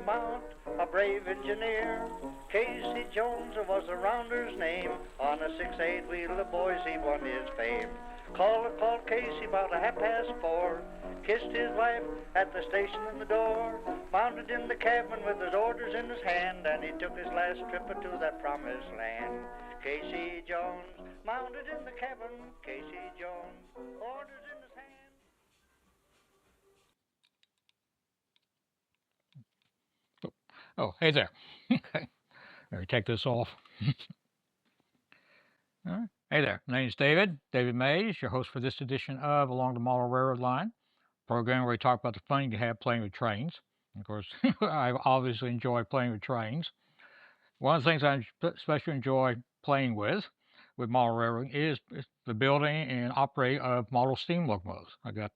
mount, a brave engineer. Casey Jones was the rounder's name. On a 6-8 wheeler, boys, he won his fame. Called Casey about 4:30. Kissed his wife at the station in the door. Mounted in the cabin with his orders in his hand, and he took his last trip to that promised land. Casey Jones mounted in the cabin. Casey Jones, orders in his hand. Oh, hey there. Okay, let me take this off. All right. Hey there, my name's David Mays, your host for this edition of Along the Model Railroad Line, program where we talk about the fun you have playing with trains. Of course, I obviously enjoy playing with trains. One of the things I especially enjoy playing with model railroading is the building and operating of model steam locomotives. I got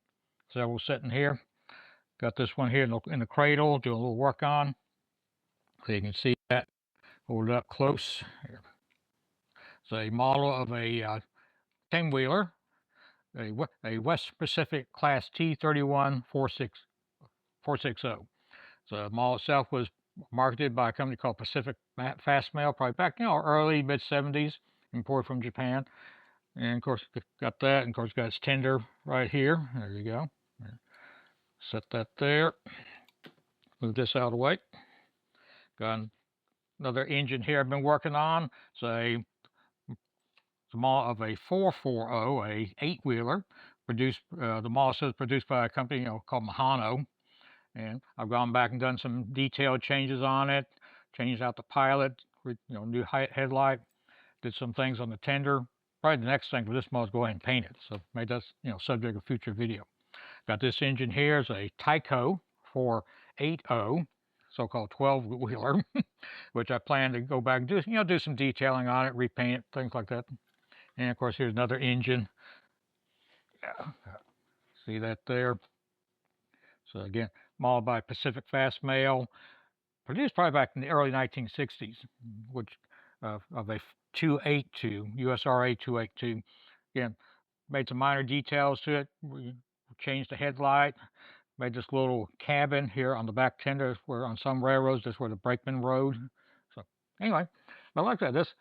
several sitting here. Got this one here in the cradle, doing a little work on. So you can see that. Hold it up close. Here. It's a model of a 10-wheeler, a West Pacific Class T31 460. So the model itself was marketed by a company called Pacific Fast Mail, probably back, early mid-70s, imported from Japan. And of course, got that, and of course, got its tender right here. There you go. Set that there. Move this out of the way. Got another engine here I've been working on. It's a model of a 440, a 8-wheeler. Produced, the model says produced by a company called Mahano. And I've gone back and done some detailed changes on it. Changed out the pilot, new headlight. Did some things on the tender. Probably the next thing for this model is go ahead and paint it. So maybe that's subject of future video. Got this engine here is a Tyco 480, so-called 12-wheeler, which I plan to go back and do some detailing on it, repaint it, things like that. And of course, here's another engine. Yeah. See that there? So again, modeled by Pacific Fast Mail, produced probably back in the early 1960s, which of a 282, USRA 282. Again, made some minor details to it. We changed the headlight, made this little cabin here on the back tender where on some railroads, that's where the brakeman rode. So anyway, but like that, this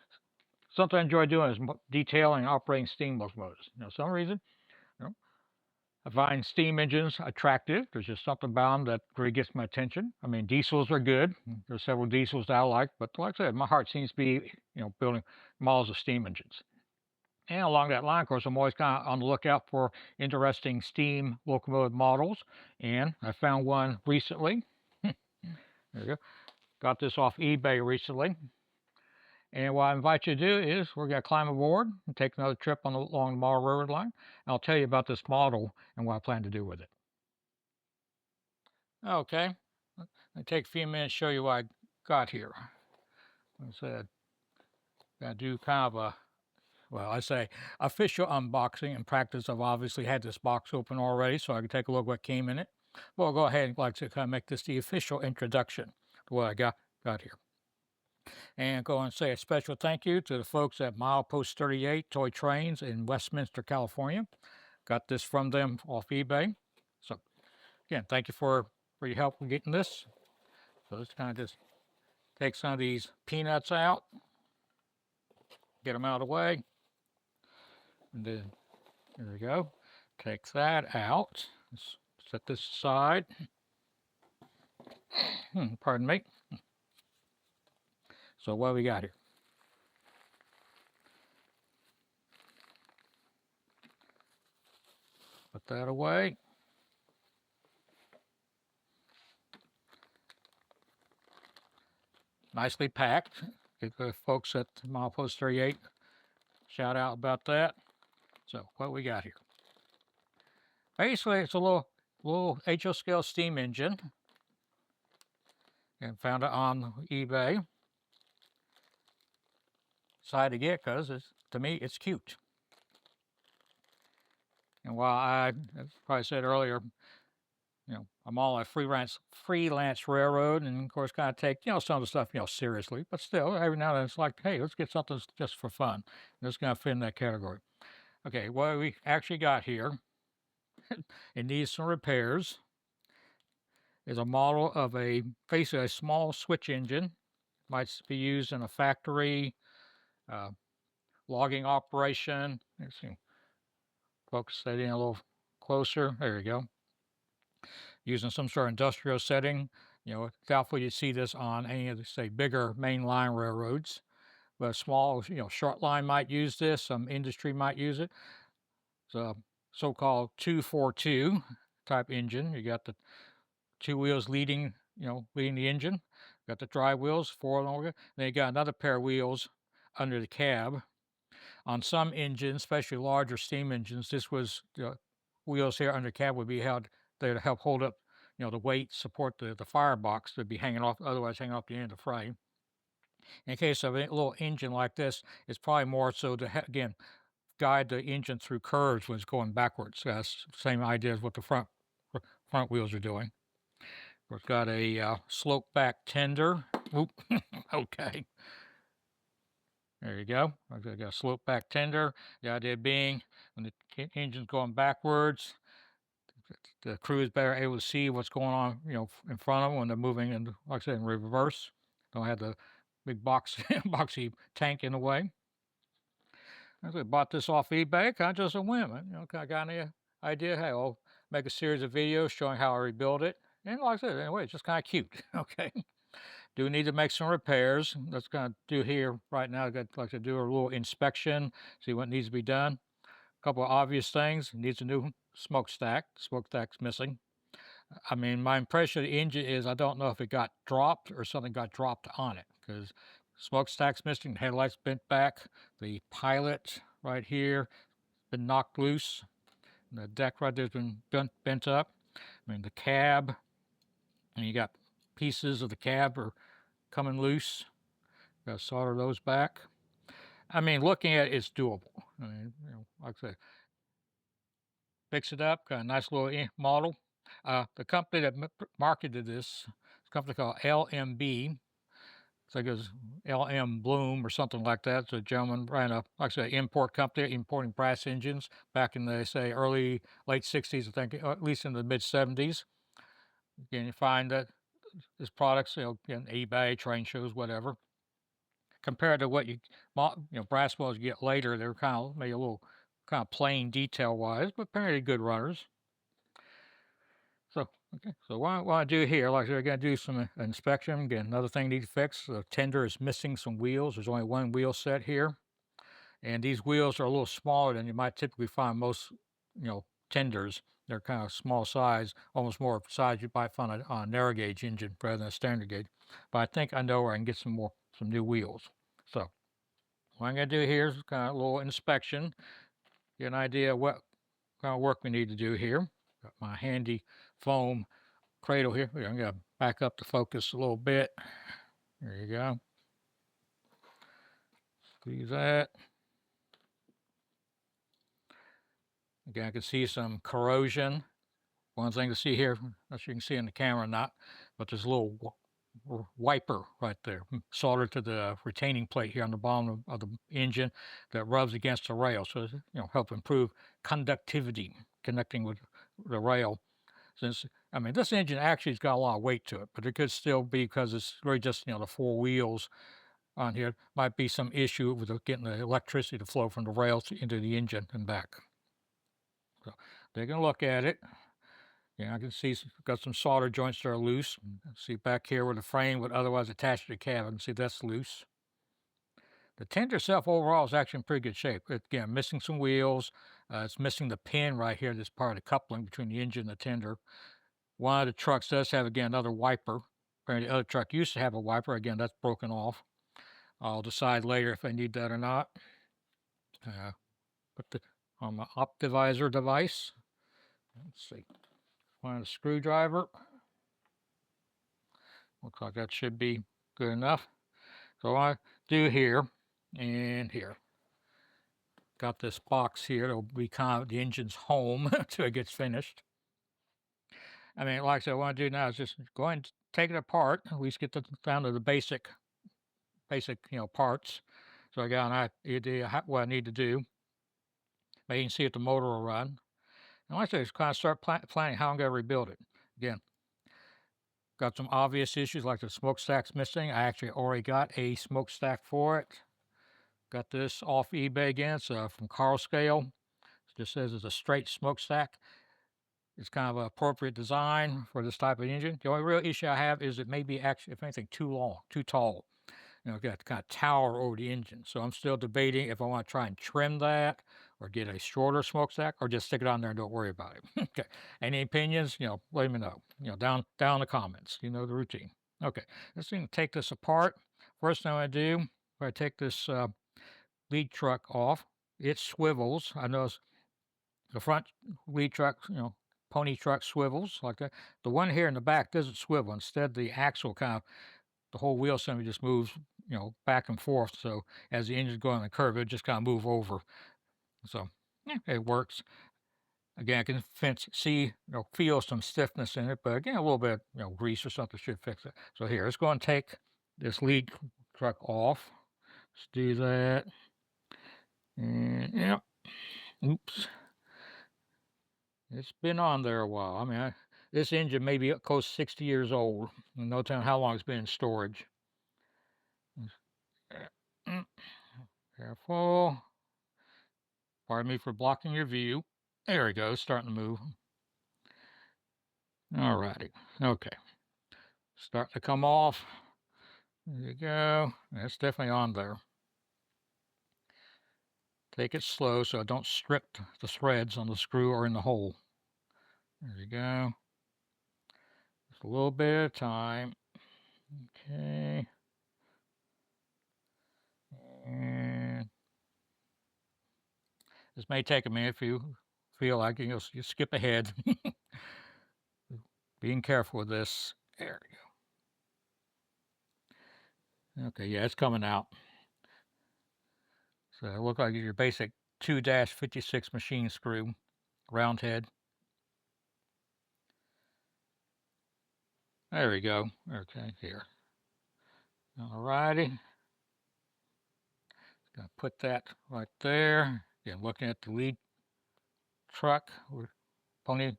something I enjoy doing is detailing and operating steam locomotives. Some reason, I find steam engines attractive. There's just something about them that really gets my attention. I mean, diesels are good. There's several diesels that I like, but like I said, my heart seems to be, building models of steam engines. And along that line, of course, I'm always kind of on the lookout for interesting steam locomotive models, and I found one recently. There you go. Got this off eBay recently. And what I invite you to do is we're going to climb aboard and take another trip along the Model Railroad Line. And I'll tell you about this model and what I plan to do with it. Okay, I'll take a few minutes to show you what I got here. Like I said, I'm going to do kind of I say official unboxing. In practice, I've obviously had this box open already, so I can take a look at what came in it. But I'll go ahead and like to kind of make this the official introduction to what I got here. And go and say a special thank you to the folks at Milepost 38 Toy Trains in Westminster, California. Got this from them off eBay. So again, thank you for your help in getting this. So let's kind of just take some of these peanuts out, get them out of the way. And then there we go. Take that out. Let's set this aside. Pardon me. So what we got here? Put that away. Nicely packed. Give the folks at Milepost 38 shout out about that. So what we got here? Basically, it's a little HO scale steam engine, and found it on eBay. Decided to get because to me it's cute. And while I, as I said earlier, I'm all a freelance railroad, and of course kind of take some of the stuff seriously, but still every now and then it's like, hey, let's get something just for fun. And it's going to fit in that category. Okay, what we actually got here, it needs some repairs. is a model of basically a small switch engine. Might be used in a factory, uh, logging operation. Let's see, focus that in a little closer. There you go. Using some sort of industrial setting. Doubtful you see this on any of the, say, bigger mainline railroads. But a small, short line might use this. Some industry might use it. It's a so-called 242 type engine. You got the two wheels leading the engine. Got the drive wheels, four longer. Then you got another pair of wheels under the cab. On some engines, especially larger steam engines, this was the wheels here under the cab would be held there to help hold up, the weight, support the firebox that would be hanging off, otherwise hanging off the end of the frame. In case of a little engine like this, it's probably more so to, again, guide the engine through curves when it's going backwards. That's the same idea as what the front wheels are doing. It's got a slope back tender. Oop. Okay. There you go. I've got a slope back tender. The idea being when the engine's going backwards, the crew is better able to see what's going on, in front of them when they're moving, and like I said, in reverse. Don't have the big boxy tank in the way. I bought this off eBay, kind of just a whim. I got any idea? Hey, I'll make a series of videos showing how I rebuild it. And like I said, anyway, it's just kind of cute. Okay. Do need to make some repairs. That's going to do here right now. I'd like to do a little inspection, see what needs to be done. A couple of obvious things. It needs a new smokestack. Smokestack's missing. I mean, my impression of the engine is I don't know if it got dropped or something got dropped on it, because smokestack's missing, the headlights bent back, the pilot right here been knocked loose, and the deck right there's been bent up. I mean, the cab, and you got pieces of the cab are coming loose. Got to solder those back. I mean, looking at it, it's doable. I mean, like I said, fix it up. Got a nice little model. The company that marketed this is a company called LMB. I think it was LM Bloom or something like that. It's a gentleman ran a, like I said, import company, importing brass engines back in the, say, late 60s, I think, or at least in the mid 70s. Again, you find that his products, again, eBay, train shows, whatever. Compared to what brass models you get later, they're kind of maybe a little kind of plain detail-wise, but pretty good runners. So, okay, so what I do here, like I said, I got to do some inspection. Again, another thing I need to fix, the tender is missing some wheels. There's only one wheel set here. And these wheels are a little smaller than you might typically find most, tenders. They're kind of small size, almost more size you might find on a narrow gauge engine rather than a standard gauge. But I think I know where I can get some new wheels. So what I'm going to do here is kind of a little inspection, get an idea of what kind of work we need to do here. Got my handy foam cradle here. I'm going to back up the focus a little bit. There you go. Squeeze that. Again, I can see some corrosion. One thing to see here, not sure you can see in the camera or not, but there's a little wiper right there, soldered to the retaining plate here on the bottom of the engine that rubs against the rail. So, help improve conductivity, connecting with the rail. Since, I mean, this engine actually has got a lot of weight to it, but it could still be, because it's really just, the four wheels on here, might be some issue with getting the electricity to flow from the rails into the engine and back. So they're going to look at it. Yeah, I can see got some solder joints that are loose. See back here where the frame would otherwise attach to the cab, I can see that's loose. The tender itself overall is actually in pretty good shape. Again, missing some wheels. It's missing the pin right here. This part of the coupling between the engine and the tender. One of the trucks does have, again, another wiper. Apparently the other truck used to have a wiper. Again, that's broken off. I'll decide later if I need that or not. Put on the Optivisor device. Let's see. Find a screwdriver. Looks like that should be good enough. So I do here and here. Got this box here. It'll be kind of the engine's home until it gets finished. I mean, like I said, what I do now is just go ahead and take it apart. At least get down to the basic, parts. So I got an idea what I need to do. But you can see if the motor will run. And like I said, just kind of start planning how I'm going to rebuild it. Again, Got some obvious issues like the smokestack's missing. I actually already got a smokestack for it. Got this off eBay again. It's from Carl Scale. It just says it's a straight smokestack. It's kind of an appropriate design for this type of engine. The only real issue I have is it may be actually, if anything, too long, too tall. Got to kind of tower over the engine. So I'm still debating if I want to try and trim that or get a shorter smokestack or just stick it on there and don't worry about it. Okay. Any opinions, let me know. Down in the comments. You know the routine. Okay. Let's take this apart. First thing I do, if I take this lead truck off, it swivels. I notice the front lead truck, pony truck swivels like that. The one here in the back doesn't swivel. Instead, the axle the whole wheel assembly just moves, back and forth. So as the engine's going on the curve, it just kind of move over. So yeah, it works. Again, I can see, feel some stiffness in it, but again, a little bit, grease or something should fix it. So here, let's go and take this lead truck off. Let's do that. And yeah, oops. It's been on there a while. I mean, this engine may be close to 60 years old. No telling how long it's been in storage. Careful. Pardon me for blocking your view. There we go, starting to move. All righty. Okay. Starting to come off. There you go. That's definitely on there. Take it slow so I don't strip the threads on the screw or in the hole. There you go. Just a little bit of time. Okay. And this may take a minute if you feel like you skip ahead. Being careful with this. There we go. Okay, yeah, it's coming out. So it looks like your basic 2-56 machine screw, round head. There we go. Okay, here. All righty. Gonna put that right there. Again, looking at the lead truck, or pony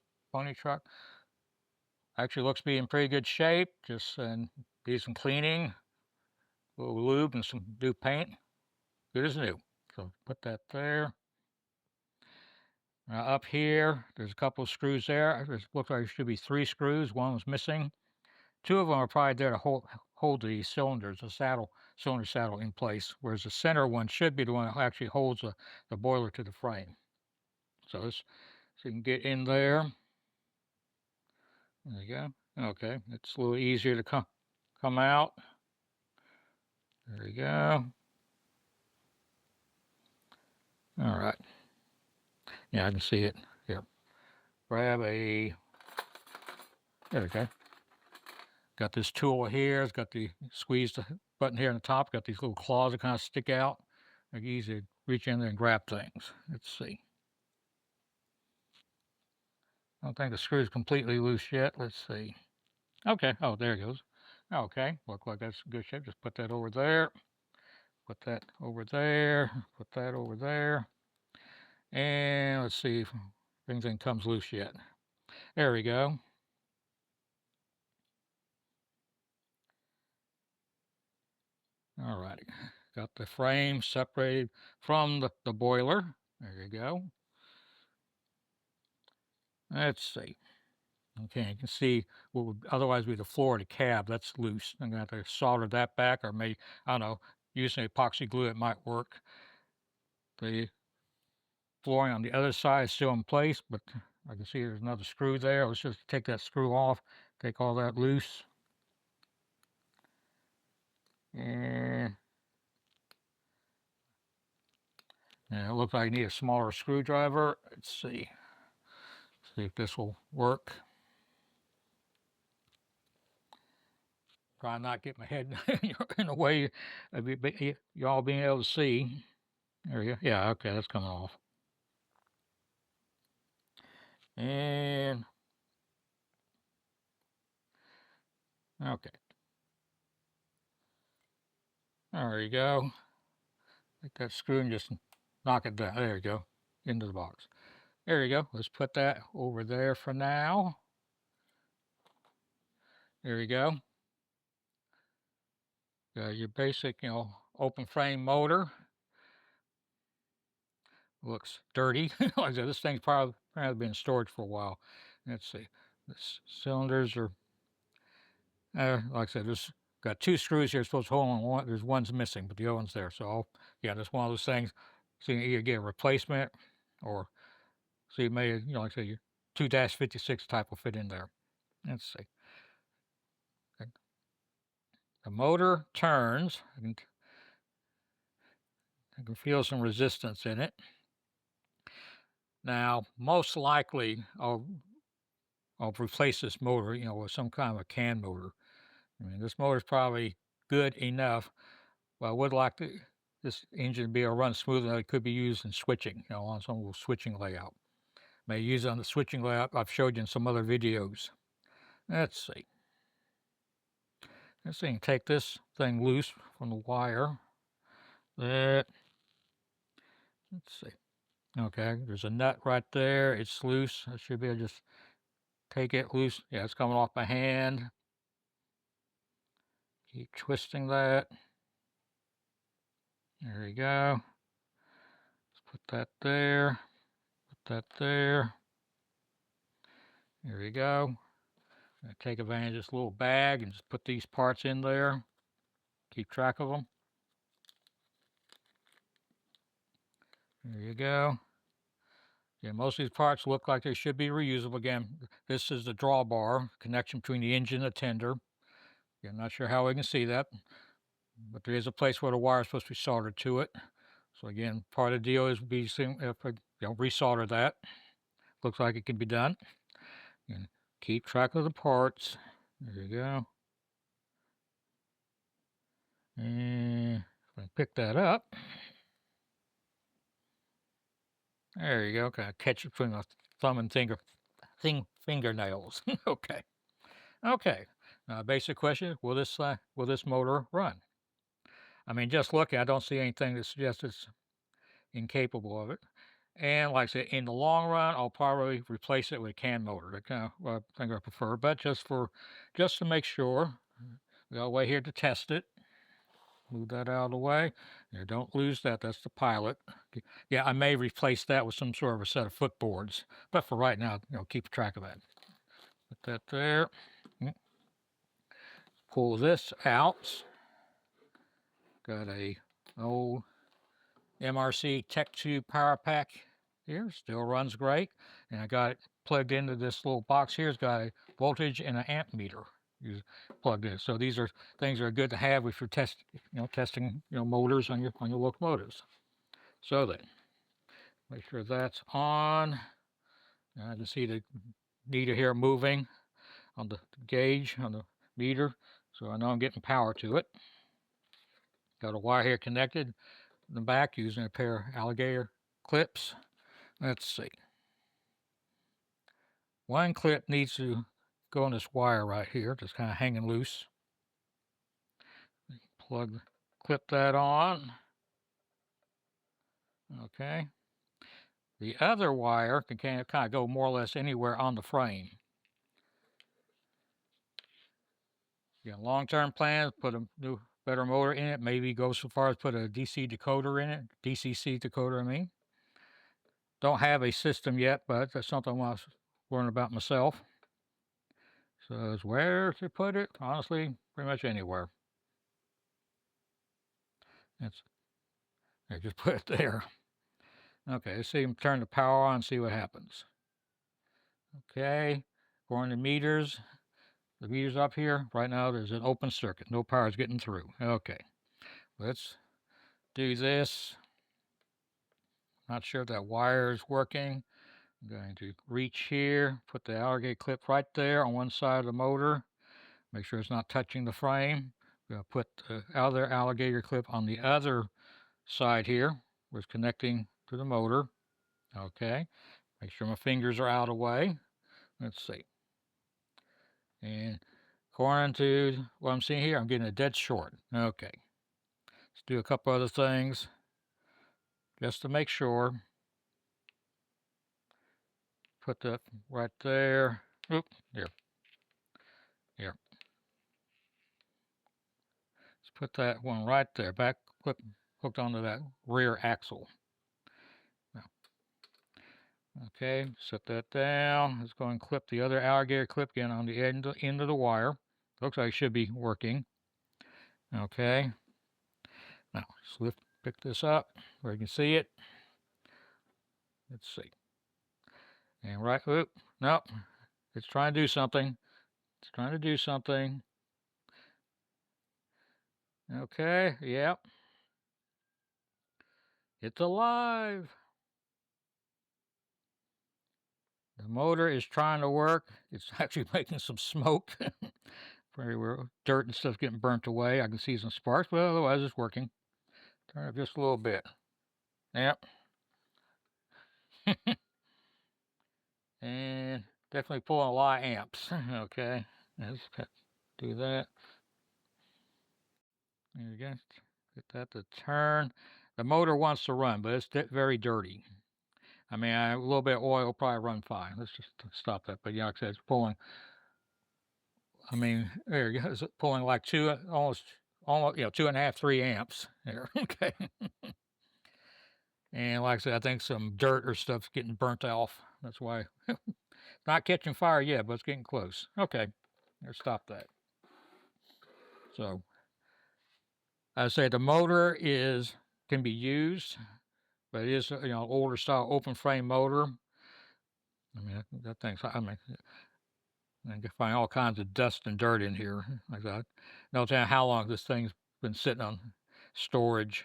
truck. Actually looks to be in pretty good shape. Just need some cleaning, a little lube, and some new paint. Good as new. So put that there. Now up here, there's a couple of screws there. It looks like there should be 3 screws. One was missing. 2 of them are probably there to hold the cylinders, the cylinder saddle in place, whereas the center one should be the one that actually holds the boiler to the frame. So you can get in there. There you go. Okay, it's a little easier to come out. There you go. All right. Yeah, I can see it. Here. Grab a. There we go. Got this tool here. It's got the squeeze button here on the top. Got these little claws that kind of stick out. They're easy to reach in there and grab things. Let's see. I don't think the screw's completely loose yet. Let's see. Okay. Oh, there it goes. Okay. Look like that's in good shape. Just put that over there. Put that over there. Put that over there. And let's see if anything comes loose yet. There we go. All righty. Got the frame separated from the boiler. There you go. Let's see. Okay, you can see what would otherwise be the floor of the cab. That's loose. I'm going to have to solder that back, or maybe, I don't know, using epoxy glue, it might work. The flooring on the other side is still in place, but I can see there's another screw there. Let's just take that screw off, take all that loose. And it looks like I need a smaller screwdriver. Let's see. See if this will work. Try not to get my head in the way of y'all being able to see. There you go. Yeah, okay, that's coming off. And okay. There you go. Take that screw and just knock it down. There you go. Into the box. There you go. Let's put that over there for now. There you go. Your basic, open frame motor. Looks dirty. Like I said, this thing's probably been in storage for a while. Let's see. The cylinders are, like I said, there's got two screws here supposed to hold on one. There's one's missing, but the other one's there. So, yeah, that's one of those things. So you can either get a replacement or, so you may, like I said, your 2-56 type will fit in there. Let's see. The motor turns. I can feel some resistance in it. Now, most likely, I'll replace this motor, with some kind of a CAN motor. I mean, this motor's probably good enough, but I would like this engine to be able to run smoother. It could be used in switching, on some little switching layout. May use it on the switching layout I've showed you in some other videos. Let's see. Let's see, take this thing loose from the wire. Let's see. Okay, there's a nut right there. It's loose. I should be able to just take it loose. Yeah, it's coming off my hand. Keep twisting that. There we go. Let's put that there. Put that there. There we go. Take advantage of this little bag and just put these parts in there. Keep track of them. There you go. Yeah, most of these parts look like they should be reusable. Again, this is the drawbar connection between the engine and the tender. Yeah, I'm not sure how we can see that, but there is a place where the wire is supposed to be soldered to it. So again, part of the deal is if I resolder that. Looks like it can be done. And keep track of the parts. There you go. And if I pick that up, there you go. Kind of catch it between the thumb and fingernails. Okay. Okay. Now, basic question: will this motor run? I mean, just looking, I don't see anything that suggests it's incapable of it. And like I said, in the long run, I'll probably replace it with a CAN motor. That's kind of what I think I prefer. But just to make sure, we got a way here to test it. Move that out of the way. Yeah, don't lose that. That's the pilot. Yeah, I may replace that with some sort of a set of footboards. But for right now, keep track of that. Put that there. Pull this out. Got a old MRC Tech 2 power pack here. Still runs great. And I got it plugged into this little box here. It's got a voltage and an amp meter plugged in. So these are things that are good to have if you're testing motors on your locomotives. So then, make sure that's on. I can see the meter here moving on the gauge on the meter, so I know I'm getting power to it. Got a wire here connected in the back using a pair of alligator clips. Let's see. One clip needs to go on this wire right here, just kind of hanging loose. Clip that on. Okay. The other wire can kind of go more or less anywhere on the frame. Yeah, long-term plans, put a new, better motor in it. Maybe go so far as put a DC decoder in it, DCC decoder, I mean. Don't have a system yet, but that's something I want to learn about myself. So it's where to put it, honestly, pretty much anywhere. Just put it there. Okay, let's see, turn the power on and see what happens. Okay, going to meters. The meter's up here. Right now there's an open circuit. No power is getting through. Okay, let's do this. Not sure if that wire is working. I'm going to reach here, put the alligator clip right there on one side of the motor. Make sure it's not touching the frame. I'm going to put the other alligator clip on the other side here, where it's connecting to the motor. Okay, make sure my fingers are out of the way. Let's see. And according to what I'm seeing here, I'm getting a dead short. Okay, let's do a couple other things just to make sure. Put that right there. Oop, here. put that one right there, back hooked onto that rear axle. Now, okay, set that down. Let's go and clip the other alligator clip again on the end of the wire. Looks like it should be working. Okay. Now, pick this up where you can see it. Let's see. And right, oop, nope. It's trying to do something. It's trying to do something. Okay, yep. It's alive. The motor is trying to work. It's actually making some smoke. Where dirt and stuff getting burnt away. I can see some sparks, but otherwise it's working. Turn it just a little bit. Yep. And definitely pulling a lot of amps. Okay. Let's do that. There we go. Get that to turn. The motor wants to run, but it's very dirty. I mean, a little bit of oil will probably run fine. Let's just stop that. But yeah, like I said, it's pulling. I mean, there you go. It's pulling like almost, 2.5, 3 amps there. Okay. And like I said, I think some dirt or stuff's getting burnt off. That's why it's not catching fire yet, but it's getting close. Okay, let's stop that. So, I say the motor can be used, but it is older style open frame motor. I mean that thing's. I mean, I can find all kinds of dust and dirt in here. Like that. No telling how long this thing's been sitting on storage.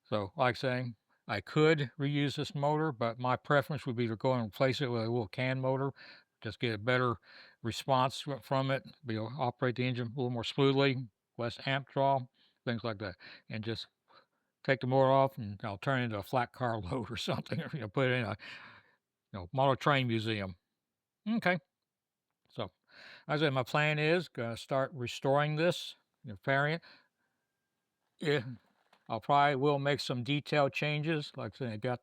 So, like saying, I could reuse this motor, but my preference would be to go and replace it with a little can motor, just get a better response from it, be able to operate the engine a little more smoothly, less amp draw, things like that, and just take the motor off and I'll turn it into a flat car load or something, or put it in a model train museum. Okay, so as I said, my plan is gonna start restoring this, repairing it. Yeah, I'll probably will make some detailed changes. Like I said, I got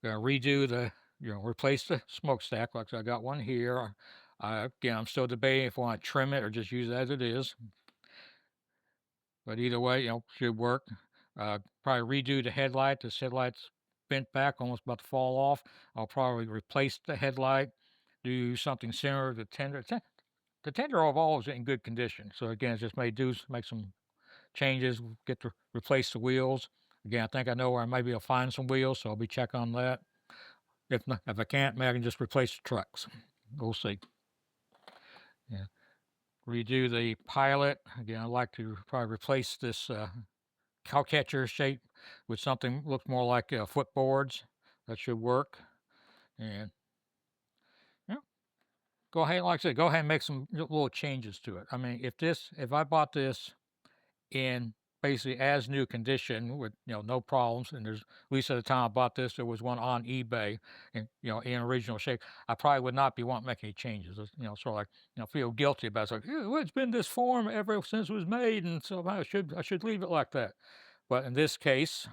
gonna redo replace the smokestack. Like I said, I got one here. Again, I'm still debating if I want to trim it or just use it as it is. But either way, should work. Probably redo the headlight. This headlight's bent back, almost about to fall off. I'll probably replace the headlight, do something similar to the tender. The tender overall is in good condition. So again, just make some changes, get to replace the wheels. Again, I think I know where I might be able to find some wheels, so I'll be checking on that. If not, if I can't, maybe I can just replace the trucks. We'll see. Yeah. Redo the pilot. Again, I'd like to probably replace this cow catcher shape with something that looks more like footboards. That should work. And go ahead, like I said, go ahead and make some little changes to it. I mean, if I bought this in basically as new condition with no problems, and there's, at least at the time I bought this, there was one on eBay and in original shape, I probably would not be wanting to make any changes. Sort of like feel guilty about it. It's like, well, it's been this form ever since it was made, and so I should leave it like that. But in this case,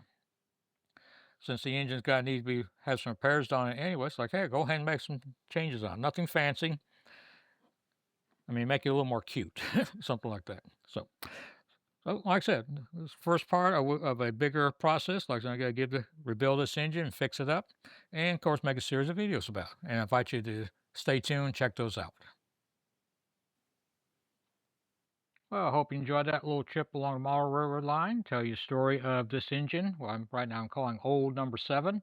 since the engine's got to have some repairs done it anyway, it's like, hey, go ahead and make some changes on it. Nothing fancy. I mean, make it a little more cute, something like that. So, like I said, this first part of a bigger process. Like I got to rebuild this engine and fix it up, and of course make a series of videos about it. And I invite you to stay tuned, check those out. Well, I hope you enjoyed that little trip along the model railroad line. Tell you a story of this engine. Well, right now I'm calling old number 7.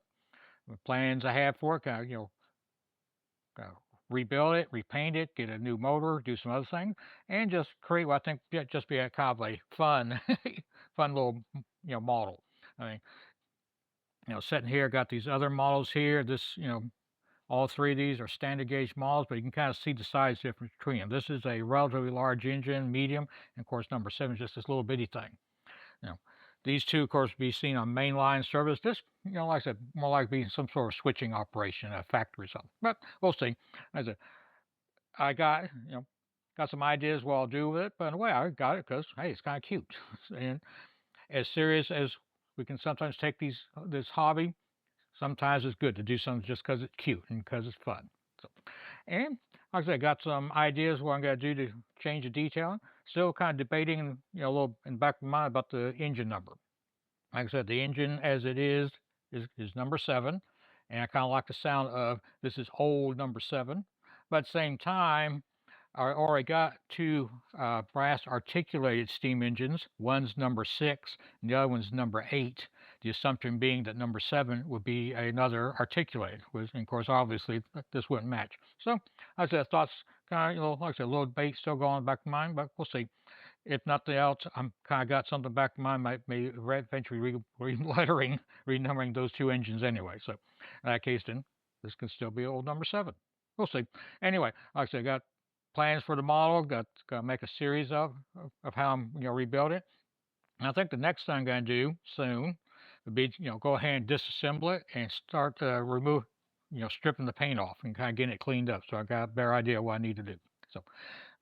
The plans I have for it, rebuild it, repaint it, get a new motor, do some other things, and just create what I think just be a kind of a fun, fun little model. I mean, sitting here, got these other models here. This, all 3 of these are standard gauge models, but you can kind of see the size difference between them. This is a relatively large engine, medium, and of course number 7 is just this little bitty thing. These two, of course, be seen on mainline service. This, like I said, more like being some sort of switching operation, a factory or something. But we'll see. As I got, got some ideas what I'll do with it, but in a way, I got it because hey, it's kind of cute. And as serious as we can sometimes take this hobby, sometimes it's good to do something just because it's cute and because it's fun. So, and like I said, I got some ideas what I'm going to do to change the detailing. still kind of debating, a little in the back of my mind about the engine number. Like I said, the engine as it is number 7, and I kind of like the sound of this is old number 7. But at the same time, I already got two brass articulated steam engines. One's number 6, and the other one's number 8. The assumption being that number 7 would be another articulated, which, and of course, obviously, this wouldn't match. So, like I said, thoughts kind of, like I said, a little debate still going in the back of my mind, but we'll see. If nothing else, I'm kind of got something back in mind. May eventually re-lettering, renumbering those two engines anyway. So, in that case, then this can still be old number 7. We'll see. Anyway, like I said, got plans for the model. Got to make a series of how I'm rebuild it. And I think the next thing I'm going to do soon would be go ahead and disassemble it and start to remove stripping the paint off and kind of getting it cleaned up. So I got a better idea of what I need to do. So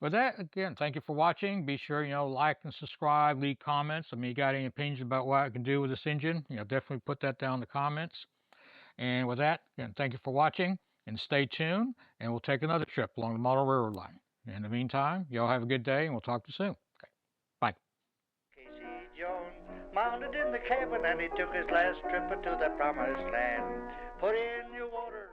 with that, again, thank you for watching. Be sure, like and subscribe, leave comments. I mean, you got any opinions about what I can do with this engine, definitely put that down in the comments. And with that, again, thank you for watching and stay tuned, and we'll take another trip along the model railroad line. In the meantime, y'all have a good day, and we'll talk to you soon. Okay, bye. Casey Jones mounted in the cabin and he took his last trip to the promised land. Put in your water.